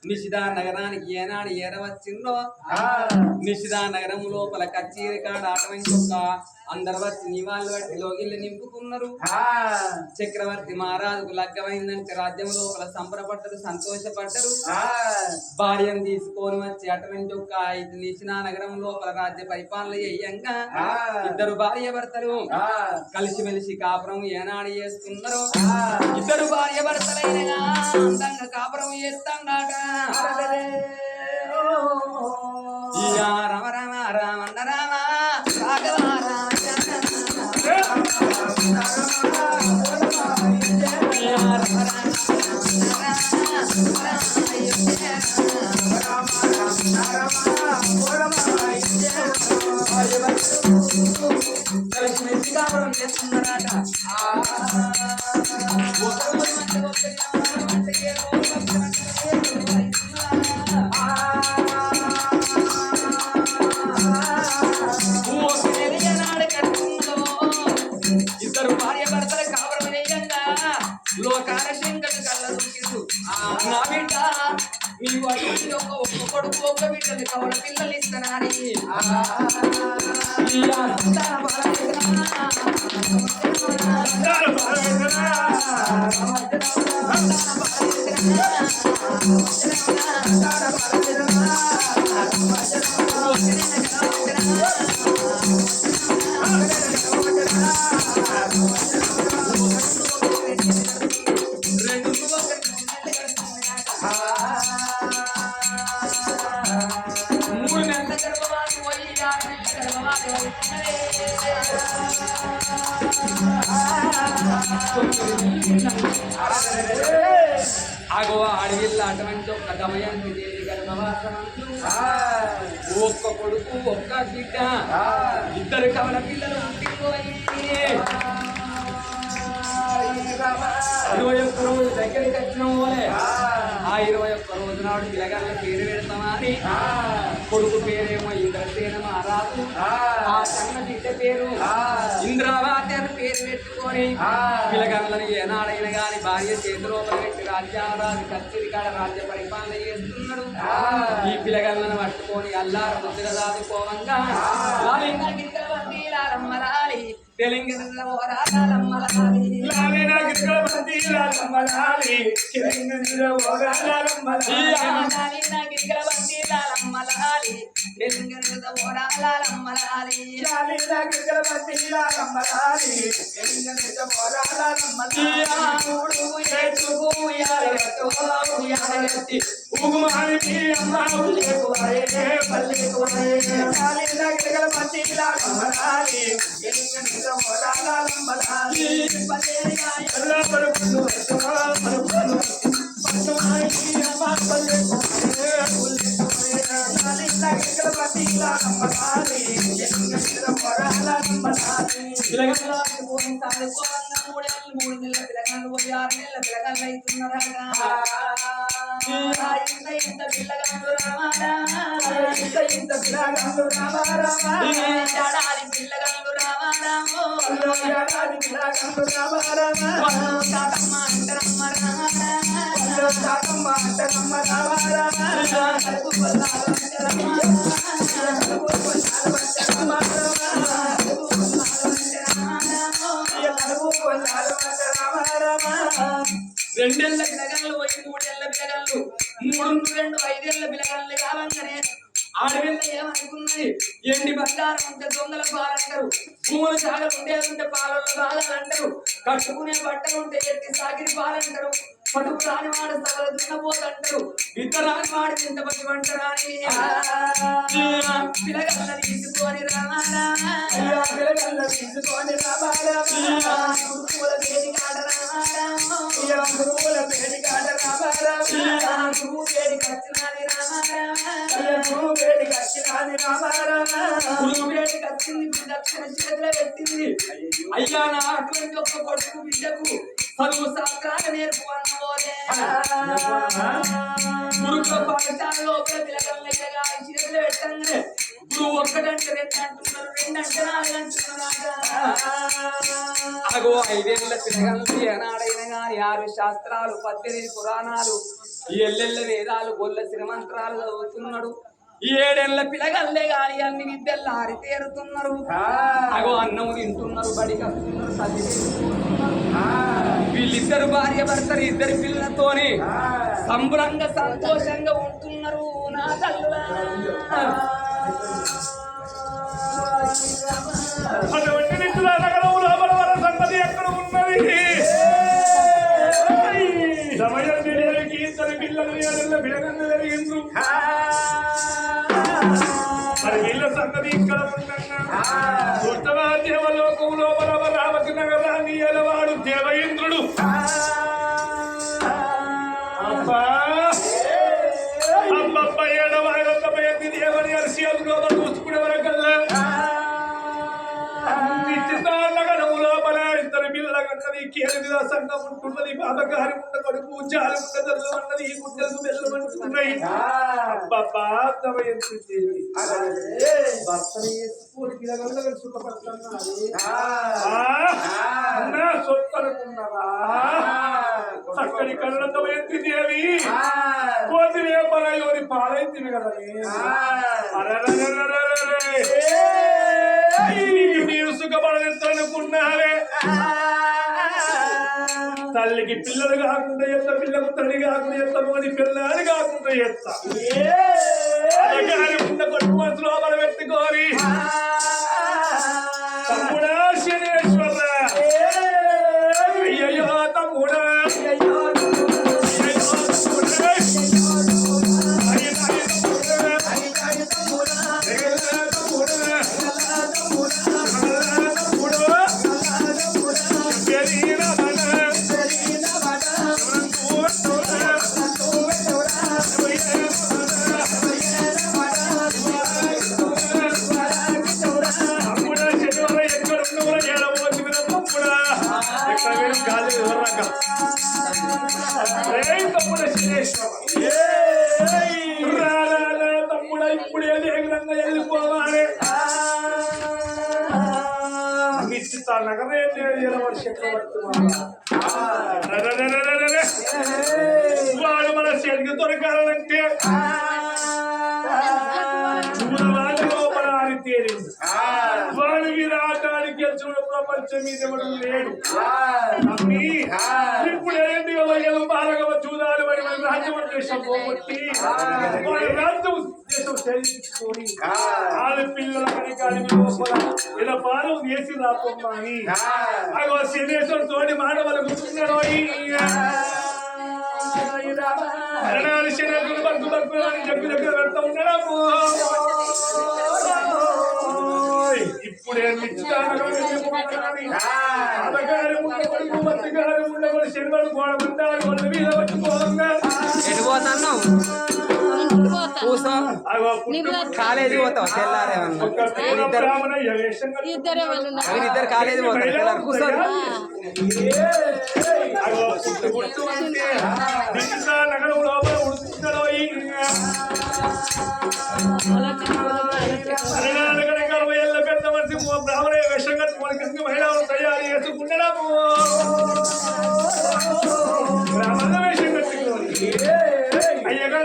నిషిదా నగరానికి ఏనాడు ఏరవచ్చిందో నిషిదా నగరం లోపల కచ్చేరి కాడ అటువంటి అందరు వచ్చి నివాళులు బట్టి లోగిళ్ళు నింపుకున్నారు. చక్రవర్తి మహారాజుకు లగ్గమైందంటే రాజ్యం లోపల సంబరపడ్డరు, సంతోషపడ్డరు. భార్యను తీసుకొని వచ్చి అటువంటి ఒక నిషిదా నగరం లోపల రాజ్య పరిపాలన చేయంగా ఇద్దరు భార్య భర్తలు కలిసిమెలిసి కాపురం ఏనాడు చేస్తున్నారు. ఇద్దరు భార్య భర్తలైన అందంగా కాపురం చేస్తాండాట. రామ రామ రామన్న రామ రాఘవ కలిసి కాపురం చేస్తున్నారట. ఇద్దరు భార్య భర్తల కాపురం చేయంగా లోకాల శంకరుడు కళ్ళ చూసిండు. నా బిడ్డ మీకు ఒక్క కొడుకు ఒక్క బిడ్డలు కవల పిల్లలు ఇస్తానని ఆగో అడవిల్ల అటువంటి ఒక్క దమయంతి దేవి గర్భవాసమందు ఒక్క కొడుకు ఒక్క బిడ్డ ఇద్దరు కవల పిల్లలు పుట్టిపోయి 21 రోజు దగ్గరికి వచ్చిన పోలే ఆ 21 రోజు నాడు పిల్లగాళ్ళ పేరు పెడతామని కొడుకు పేరేమో ఇంద్రసేన మహారాజు, ఆ సన్న బిడ్డ పేరు ఇంద్రావతి అని పేరు పెట్టుకొని పిల్లగాళ్ళని ఏనాడైనా గాని భార్య చేతిలో పెట్టి రాజ్యారాజు కచ్చేరి కాడ రాజ్య పరిపాలన చేస్తున్నాడు. ఈ పిల్లగాళ్ళను పట్టుకొని అల్లార ముద్దుగా దాదుకోవంగా తెలంగాణ రెండేళ్ల పిల్లగాళ్ళు పోయి 3 ఏళ్ల పిల్లగాళ్ళు 3 5 ఏళ్ల పిల్లగాళ్ళు కావాలనే ఆడపిల్ల ఏమనుకున్నది, ఎండి బంగారం ఉంటే దొంగల పాలంటారు, భూముల సాగలు ఉండేదంటే పాలల్లో బాగాలంటారు, కట్టుకునే బట్టలు ఉంటే ఎట్టి సాగిరి పాలంటారు, పటుకు రాని వాడు సభల దున్నపోతంటారు, ఇద్దరాని వాడు ఇంత పట్టి వంటరా అని పిల్లగల్ల తీసుకొని రామారా పిల్లగల్ల తీసుకొని రామారా పూల పేడి కాడ రామారా పూల పేడి కాడ రామారా నువ్వు పేడి కచ్చినాది రామారా నువ్వు పేడి కచ్చినాది రామారా నువ్వు పేడి కచ్చింది దక్షిణ చేతిలో పెట్టింది. అయ్యా నా అటువంటి ఒక్క కొడుకు బిడ్డకు చదువు శాస్త్రాలు నేర్పు అన్నోలే గురుకుల పాఠశాల లోపల పిల్లగల్ని చేతిలో పెట్టండి. గురువు ఒక్కటంటే 2 అంటున్నారు, 2 అంటే 4 అంటున్నారు. అగో 5 ఏళ్ల పిల్లగల్ని ఏనాడైనా గాని 6 శాస్త్రాలు 18 పురాణాలు ఎల్లెళ్ళ వేదాలు గొల్ల శ్రీమంత్రాలు చదువుతున్నాడు. 7 ఏళ్ల పిల్లగల్లే గాని అన్ని విద్యల్లో ఆరితేరుతున్నారు. అగో అన్నము తింటున్నారు, బడికి వస్తున్నారు, వీళ్ళిద్దరు భార్య భర్తలు 2 పిల్లలతోని సంబరంగా సంతోషంగా ఉంటున్నారు. నా తల్లులా అటువంటి నిధుల నగరంలో బలవర సంగతి ఎక్కడ ఉన్నది? సమయానికి ఇద్దరు పిల్లలు పిల్లగన్ను జరిగిండ్రు. మరి వీళ్ళ సంగతి ఇక్కడ ఉండగా దేవలోకంలో బలవరావతి నగరాన్ని ఎలవాడు దేవేంద్రుడు. అబ్బా అబ్బబ్బ 7వ దేవుని అరిసి అందులో చూసుకునే వరకల్లా సంఘం ఉంటున్నది. బాబగారి ఉన్న కొడుకు జాలి ఉండదల్లు అన్నది ఈ గుడ్డలకు వెళ్ళమంటున్నాయి. చక్కని కళ్ళతో ఎత్తి దేవి కోతి వేపరాయోని పాలైంది కదా మీరు సుఖపడనుకున్నారే. తల్లికి పిల్లలు కాకుండా ఎత్త, పిల్లకు తల్లి కాకుండా ఎత్త, మోని పిల్లని కాకుండా ఎత్త ఉన్న కొట్టు మనసు లోపల పెట్టుకోరి. తమ్ముడా శనేశ్వర, అయ్యయ్యో తమ్ముడా, తమ్ముడా ఇప్పుడే వేగంగా వెళ్ళిపోవాలి. నిశ్చిత నగరే వాడు మన చేతికి దొరకాలంటే చూడవాలి లోపల అని తేలింది. వాడు విరాటానికి గెలుచుడు ప్రపంచం మీద లేడు. ఇప్పుడేంటి బాలగవ చూడాలి వాడి మన రాజ్యం దేశం పోగొట్టి వాడి రాజ్యం దేశం చేయించుకొని ఆడపిల్లల పని కానీ లోపల ఇలా పాలు వేసి రాపమ్మా అని అగో శనేశ్వరు తోటి మానవులు కూర్చున్నాడు. శనేశ్వరుడు బగ్గు బగ్గు అని చెప్పి దగ్గర పెడతా ఉన్నాడు. ఇప్పుడే అమ్మగారు ఉండబడి మత్తిగారు ఉండబడి శనివాడు గోడమంటారు వాళ్ళ మీద పట్టుకోగా కాలేజీ పోతావు తెల్లారేమన్నా ఇద్దరు కాలేజీ పోతారు కూర్చోరు. నగరం లోపల ఉడుతున్నాడు. పెద్ద మనిషి బ్రాహ్మణ వేషం కట్టుకోవడానికి మహిళలు తయారు చేసుకున్నాము. బ్రాహ్మణ వేషం కట్టుకోవాలి. అయ్యగా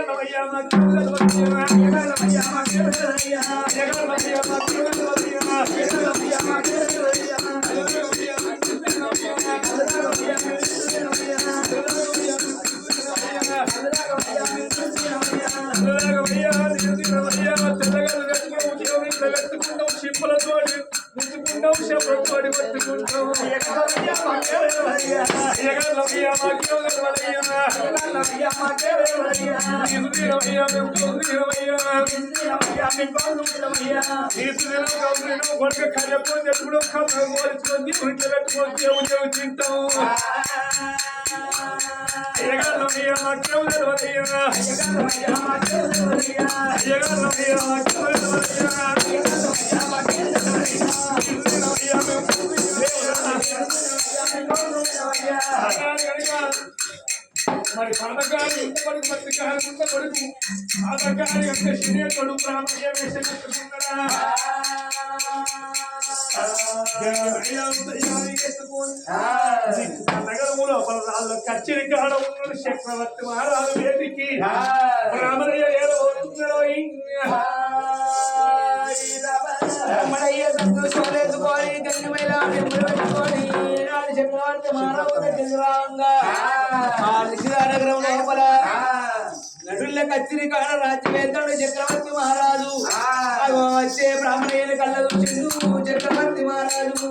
మరి పాదకాలు ఉండబడి పత్రికాలు ఉండబడుకు పాదకాలు యొక్క శరీరుడు బ్రాహ్మణ వేషం కట్టుకున్నాడా. నగరములో పలరాళ్ళ కచ్చిరి కాడ ఉన్న చక్రవర్తి మహారాజు వేదికి రామయ్య ఏదో రమణయ్య సంతోషాలేసుకొని గంగమేళ పెట్టుకొని చక్రవర్తి మహారాజు దగ్గరంగా నగరం లోపల నటుల కచ్చిరి కాడ రాజ్యవేంద్రుడు చక్రవర్తి మహారాజు వచ్చే బ్రాహ్మణయ్యను కళ్ళ చూసిండు చక్రవర్తి మహారాజు.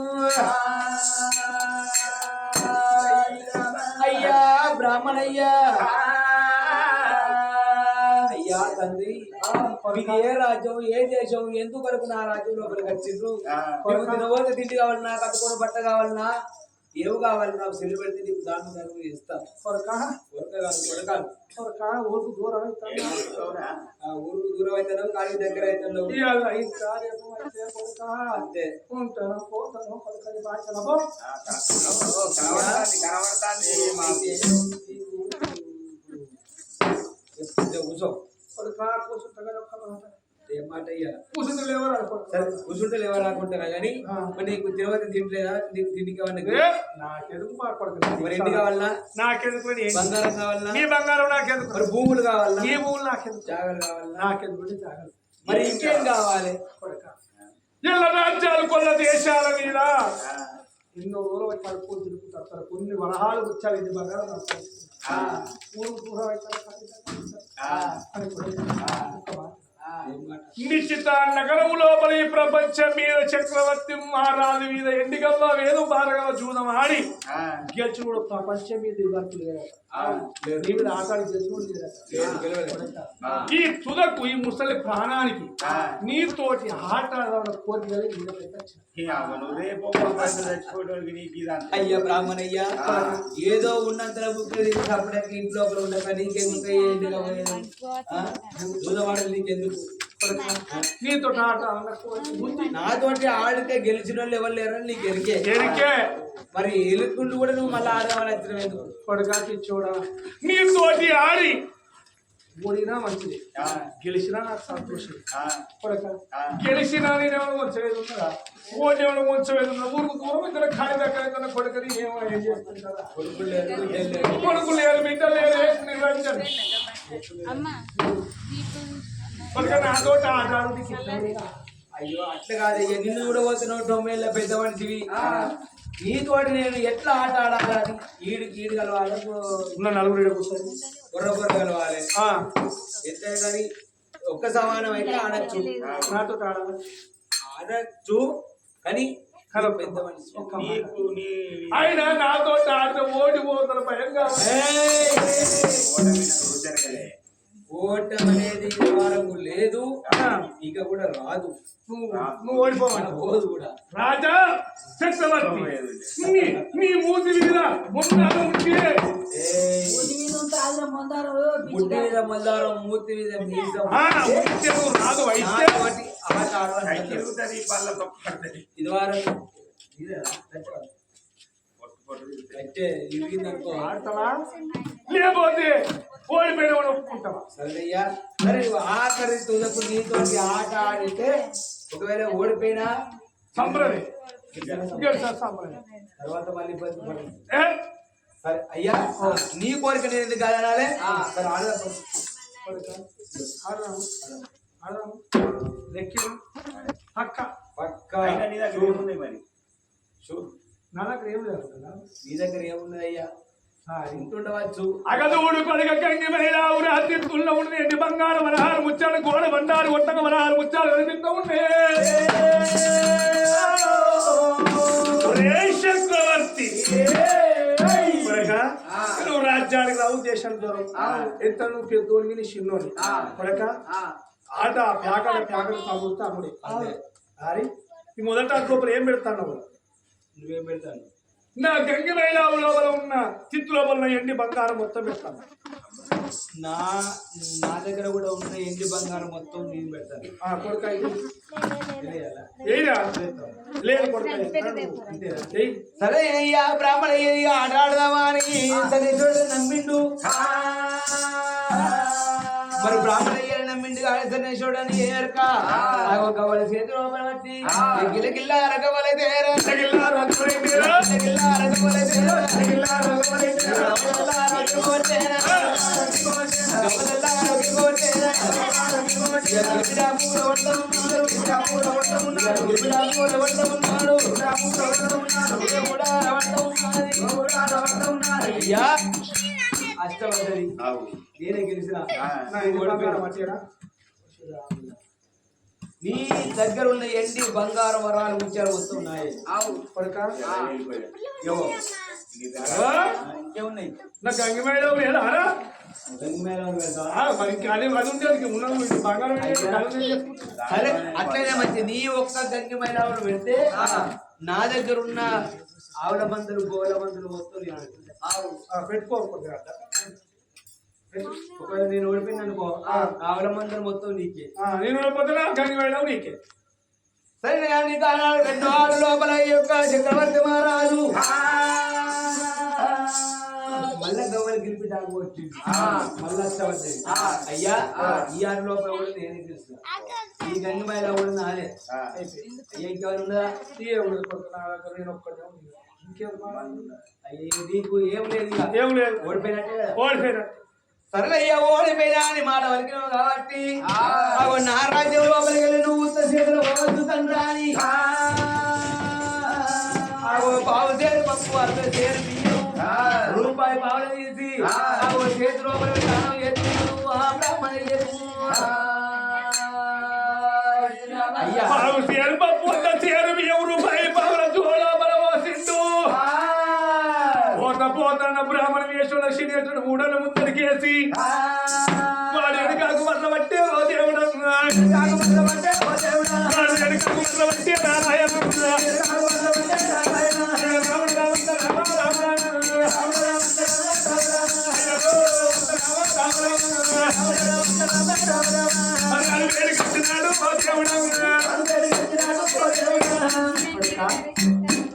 అయ్యా బ్రాహ్మణయ్యా అయ్యా తండ్రి ఇది ఏ రాజ్యం ఏ దేశం ఎందుకు వరకు నా రాజ్యం లోపలికి వచ్చిండ్రు? నీకు తినబోతే తిండి కావాలన్నా కట్టుకొని బట్ట కావాలన్నా ఏవు కావాలి నాకు సెల్లు పెడితే నీకు దాన్ని దాన్ని ఇస్తాను. ఊరుకు దూరం అవుతాను కానీ దగ్గర అవుతాను అంతే ఉంటాను పోతాను కొడుకని భాషలో కూర్చో కొడుకా కూర్చుంటా మాట కూర్చుంటే లేవా అనుకుంటారా కానీ మరి నీకు తిరుపతి తింటలేదా? నీకు తిండికి నాకెందుకు మరి ఎన్ని కావాలన్నా? నాకెందుకు బంగారం కావాలన్నా? నీ బంగారం నాకెందుకు? మరి భూములు కావాలన్నా? నీ భూములు నాకెందుకు? జాగాలు కావాలన్నా? నాకెందుకు జాగాలు? మరి ఇంకేం కావాలి? ఎల్ల రాజ్యాలు కొల్ల దేశాల మీద ఎన్నో రోజులు వచ్చి కడుపుకొని తిరుగుతారు. కొన్ని వరహాలు వచ్చారు ఇది బంగారం ఊరు దూరం నిశ్చిత నగరం లోపల ఈ ప్రపంచం మీద చక్రవర్తి మహారాజు మీద ఎండిగల్లో వేదు భారగల జూదం ఆడి గెలుచుడు ప్రపంచం మీద ఇవ్వచ్చు లేదా ఆటాడి గెలుచుడు ఈ తుదకు ఈ ముసలి ప్రాణానికి నీతోటి ఆట కోరికలు అయ్యా బ్రాహ్మణయ్యా ఏదో ఉన్నంత అప్పటికి ఇంట్లో ఉండక నీకెందుకు జూదవాడలు నీకెందుకు? నీతో నాతోటి ఆడితే గెలిచిన వాళ్ళు ఎవరు లేరని నీకు ఎరికే మరి ఎలుకుంటూ కూడా నువ్వు మళ్ళీ ఆడమని వచ్చిన ఎందుకు? కొడుకా చూడ నీతోటి ఆడి ఓడినా మంచిది గెలిచినా నాకు సంతోషం. కొడుక గెలిచినా నేనేమో వచ్చేది ఉన్నదా ఓడి ఏమైనా వచ్చేది ఉన్నా ఊరుకు దూరం ఇద్దరు ఖాళీ దగ్గర కొడుకని ఏమో ఏం చేస్తుంటారా? కొడుకు లేరు బిడ్డ లేరు నిర్వహించండి కొడుక నాతోటి ఆట అయ్యో అట్లా కాదయ్యా నిన్ను కూడా పోతున్నావు 90 ఏళ్ళ పెద్ద మనిషివి నీతోటి నేను ఎట్లా ఆట ఆడాలని ఈడు కలవాలి ఉన్న నలుగురు కూర్చొని బుర్ర కలవాలి ఎట్లా కానీ ఒక్క సమానం అయితే ఆడచ్చు నాతో ఆడచ్చు కానీ పెద్ద మనిషి ఆయన నాతో ఆడితే ఓడిపోతారు భయంగా ఓటం అనేది వారము లేదు ఇక కూడా రాదు. నువ్వు ఓడిపోవాలి పోదు కూడా. రాజా చక్రవర్తి నీ మూతి మీద ముందారం ముట్టి మీద మందారం మూతి మీద రాదు ఇది వారం ఇరిగిందనుకో ఆడతావా లేకపోతే ఓడిపోయిన ఒప్పుకుంటావా? సరేయ్యా సరే ఆఖరి తుదకు నీతో ఆట ఆడితే ఒకవేళ ఓడిపోయినా సంప్రదాయం తర్వాత మళ్ళీ ఇబ్బంది పడుతుంది. సరే అయ్యా నీ కోరిక నేను ఎందుకు కాదనాలే? సరే ఆడదాం పక్క పక్క మరి నా దగ్గర ఏం లేదు నీ దగ్గర ఏమున్నది అయ్యా? ఇంటుండవచ్చు అగదూడు కొడుక కంగి మహిళ ఊరి అతిథుల్లో ఉండే ఎండి బంగారు వరహాలు ముచ్చాడు గోడ బండారు ఒట్టక వరహాలు ముచ్చాడు అనిపిస్తూ ఉండే చక్రవర్తి నువ్వు రాజ్యానికి రావు దేశానికి దూరం ఎంత నువ్వు పెద్దోడికి నీ చిన్నోని కొడక ఆట ప్యాకడ తగ్గుతా అమ్ముడి అరే ఈ మొదట లోపల ఏం పెడతాను నువ్వేం పెడతాను? నా గంగి మహిళ లోపల ఉన్న చిత్తు లోపల ఎండి బంగారం మొత్తం పెడతాను. నా దగ్గర కూడా ఉన్న ఎండి బంగారం మొత్తం నేను పెడతాను. కొడుక సరే అయ్యా బ్రాహ్మణ ఆట ఆడదామా అని నమ్మిండు మరి బ్రాహ్మణయ్య నమ్మిండి గణేశుడు అని ఏరక గవల చేతి లోపల బట్టి గిల్ల గిల్ల అరగవల తేర గిల్ల అరగవల తేర గిల్ల అరగవల తేర గిల్ల అరగవల తేర అరగవల తేర అష్టవద్దరి నేనే గెలిచిన నీ దగ్గర ఉన్న ఎండి బంగారం వరాలు ముత్యాలు వస్తున్నాయి ఇంకేమున్నాయి నా గంగమేళ లేదారా సరే అట్లనే మంచి నీ ఒక్క గంగి మైలావులు పెడితే నా దగ్గర ఉన్న ఆవుల మందులు గోల మందులు మొత్తం పెట్టుకోకపోతే ఒకవేళ నేను ఓడిపోయింది అనుకో ఆవుల మందులు మొత్తం నీకే నేను ఓడిపోతే గంగమేళ నీకే సరే అన్ని కాలాలు 2 ఆరు లోపల ఈ యొక్క చక్రవర్తి మహారాజు మళ్ళా గవ్వలు గెలిపి దాకా వచ్చింది మళ్ళా అష్టవద్దరి అయ్యా ఈ 6 లోపల కూడా నేనే గెలుస్తా ఈ గంగమాయలో కూడా నాదే అయ్యా ఇంకెవరు ఉందా నేను ఒక్కడే అయ్యే నీకు ఏం లేదు ఏం లేదు ఓడిపోయినట్టే ఓడిపోయినా సరే అయ్యా ఓడిపోయినా అని మాట వలికినావు కాబట్టి నా రాజ్యం లోపలికి వెళ్ళి నువ్వు ఉత్త చేతులు పోవద్దు తండ్రి అని పావు చేరు పప్పు 60 చేరు బియ్యం రూపాయి పావులు తీసి చేతి లోపల స్నానం చేసి అయ్యా చేరు పప్పు చేరు బియ్యం రూపాయి పావుల జోళాబల పోసిండు పోతన్న బ్రాహ్మణ వేషంలో శనియేశ్వరుడు మూడల ముందరికేసి వాడి వెనకాకు మట్ల పట్టే ఓ దేవుడు వాడి వెనకాకు మట్ల పట్టే నారాయణ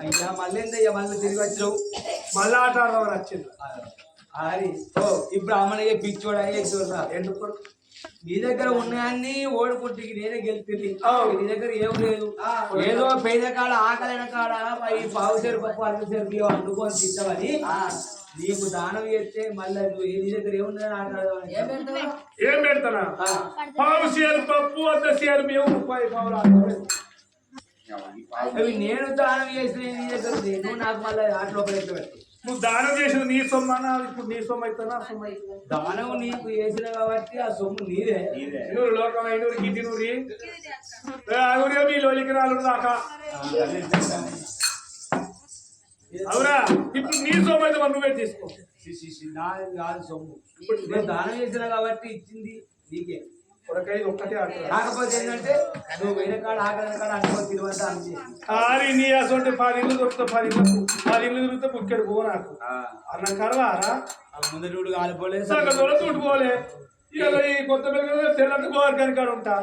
అయ్యా మళ్ళీ మళ్ళీ తిరిగి వచ్చావు మళ్ళా ఆట ఆడదామని వచ్చింది అది ఈ బ్రాహ్మణయ్య పిచ్చోడు అయ్యే చూడరా ఎందుకు నీ దగ్గర ఉన్నాయన్ని ఓడుకుంటుకి నేనే గెలుస్తుంది నీ దగ్గర ఏం లేదు ఏదో పేద కాడ ఆకలైన కాడ ఈ పావు చేరు పప్పు 60 చేరు బియ్యం వండుకొని తింటామని నీకు దానం చేస్తే మళ్ళీ నువ్వు నీ దగ్గర ఏముందని ఆటలాడదామని ఏం పెడతానా పావు చేరు పప్పు 100 చేరు బియ్యం రూపాయి పావులు అవి నేను దానం చేసిన నీ దగ్గర నువ్వు నాకు మళ్ళీ ఆటలో పెట్టి నువ్వు దానం చేసిన నీ సొమ్మనా ఇప్పుడు నీ సొమ్ము అవుతానా సొమ్ము అవుతుందా దానం నీకు చేసిన కాబట్టి ఆ సొమ్ము నీదే నూరు లోకం 500 గిటి నూరి ఆగురే మీ లోలికి రాలు దాకా అవురా ఇప్పుడు నీ సొమ్ము అయితే నువ్వే తీసుకో నాది కాదు సొమ్ము ఇప్పుడు నేను దానం చేసిన కాబట్టి ఇచ్చింది నీకే ఒక్కటే కాకపోతే ఏంటంటే నువ్వు వేరే కాడ ఆకలి కాడ అనుకో తిరువంతా అని నీ అసలు 10 ఇళ్ళు దొరుకుతా 10 ఇళ్ళు తిరిగితే బుక్కెడు పో నాకు అన్న కరవారా ముందర కాలిపోలేదు తుట్టుకోలే ఇక ఈ కొత్త పిల్లలు తెల్లటి గోవర్గాని కాడ ఉంటా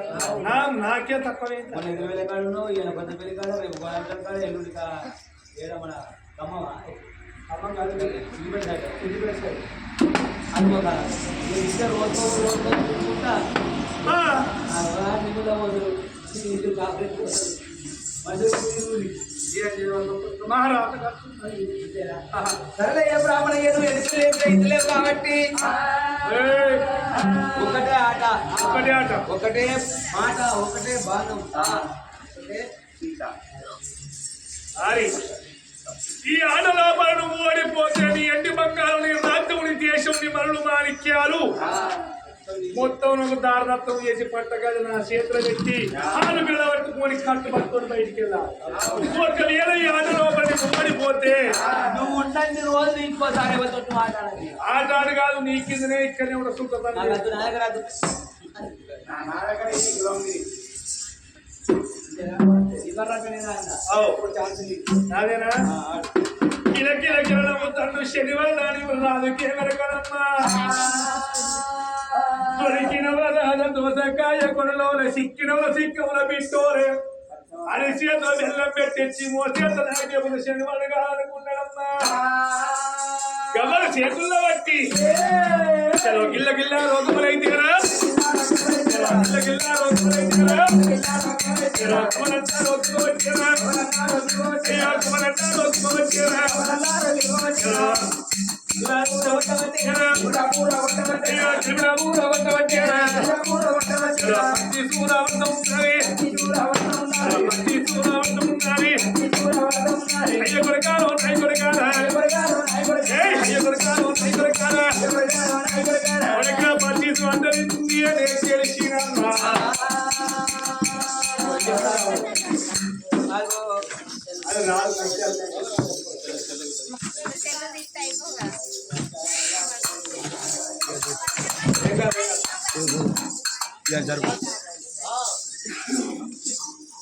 నాకే తక్కువ 20,000 కాడ ఉన్నావు ఇలా కొత్త పెళ్లి కాడ రేపు గోవర్గం కాడ ఎల్లుండి ఏడ మన అమ్మవా అమ్మ కాదు అనుకో కాడ ఇద్దరు రోజు చూసుకుంటా సరే బ్రాహ్మణయ్య ఎదురు కాబట్టి ఒకటే ఆట ఒకటే మాట ఒకటే బాణం ఒకటే సీత ఈ ఆటలో మనం ఓడిపోతే నీ ఎండి బంగారం రాజ్యముని దేశంని మరుడు మాణిక్యాలు మొత్తం నువ్వు దారదత్వం చేసి పట్టగలి నా చేతులు పెట్టి ఆలు పిల్లబట్టుకొని కట్టుబట్టుకొని బయటికి వెళ్ళాలి ఒకవేళ ఈ ఆటలో ఓడిపోతే నువ్వు ఉండండి రోజు ఇంకోసారి ఎవరితో మాట్లాడాలి ఆట ఆడు కాదు నీ కిందనే ఇక్కడనే ఉన్న సుఖం అదేనా కిలకిల తండ్రి శనివారం రాదు కేవలమ్మా దొరికినవరాజ దోసకాయ కొనలోన సిక్కినవ సిక్కముల బిట్టోరే అరిసేతో బెల్లం పెట్టించి మోసేత నాకేముంది శనివారంగా అనుకున్నాడమ్మా గమల చేతుల్లో బట్టి గిల్ల గిల్ల రోగములైతేనా కుమరంతాలు ఒప్పుకోవచ్చురా అయ్యా కుమరంతాలు ఒప్పుకోవచ్చురా అయ్యా త్రిపురమూల వంటవచ్చురా మంచి సూరావంతం ఉన్నది మంచి సూరావంతం ఉన్నది అయ్య కొరకాలు నై కొరకాల అయ్య కొరకాలు నై కొరకాల కొరక మంచి అందరింది అని తెలిసిన అది రాదు జరుగు